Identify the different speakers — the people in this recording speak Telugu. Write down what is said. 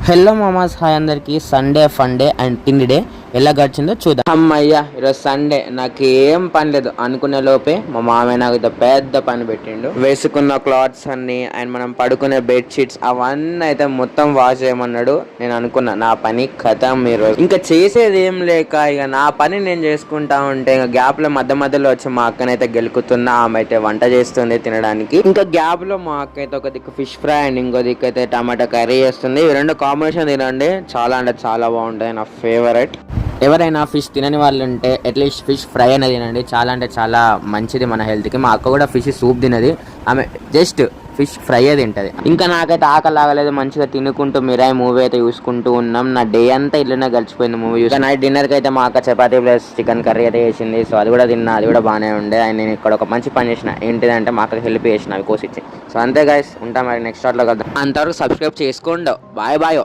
Speaker 1: హలో మామాస్, హాయ్ అందరికి. సండే ఫన్ డే అండ్ తిండి డే ఎలా గడిచిందో చూద్దాం. అమ్మయ్యా, ఈరోజు సండే, నాకు ఏం పని లేదు అనుకునే లోపే మా మామయ్య నాకు పెద్ద పని పెట్టిండు. వేసుకున్న క్లాత్స్ అన్ని అండ్ మనం పడుకునే బెడ్ షీట్స్ అవన్నీ అయితే మొత్తం వాష్ చేయమన్నాడు. నేను అనుకున్నా నా పని ఖతం ఈరోజు. ఇంకా చేసేది ఏం లేక ఇక నా పని నేను చేసుకుంటా ఉంటే ఇక గ్యాప్ లో మధ్య మధ్యలో వచ్చి మా అక్కనైతే గెలుకుతున్నా. ఆమె అయితే వంట చేస్తుంది తినడానికి. ఇంకా గ్యాప్ లో మా అక్క అయితే ఒక దిక్కు ఫిష్ ఫ్రై అండ్ ఇంకో దిక్కు అయితే టమాటా కర్రీ చేస్తుంది. ఈ రెండు కాంబినేషన్ తినండి, చాలా అంటే చాలా బాగుంటాయి, నా ఫేవరెట్. ఎవరైనా ఫిష్ తినని వాళ్ళు ఉంటే అట్లీస్ట్ ఫిష్ ఫ్రై అనేది తినండి, చాలా అంటే చాలా మంచిది మన హెల్త్కి. మా అక్క కూడా ఫిష్ సూప్ తినది, ఆమె జస్ట్ ఫిష్ ఫ్రై తింటది. ఇంకా నాకైతే ఆకలి ఆగలేదు, మంచిగా తినుకుంటూ మిరాయి మూవీ అయితే చూసుకుంటూ ఉన్నాం. నా డే అంతా ఇల్లునే గడిచిపోయింది మూవీ చూసి. నైట్ డిన్నర్కి అయితే మా అక్క చపాతీ ప్లస్ చికెన్ కర్రీ అయితే చేసింది. సో అది కూడా తిన్నా, అది కూడా బాగానే ఉండే. అండ్ నేను ఇక్కడ ఒక మంచి పని చేసిన, ఏంటిదంటే మా అక్కకి హెల్ప్ చేసిన అవి కోసిచ్చి. సో అంతే గైస్, ఉంటా మరి నెక్స్ట్ షాట్లో కలుద్దాం. అంతవరకు సబ్స్క్రైబ్ చేసుకోండి. Bye bye.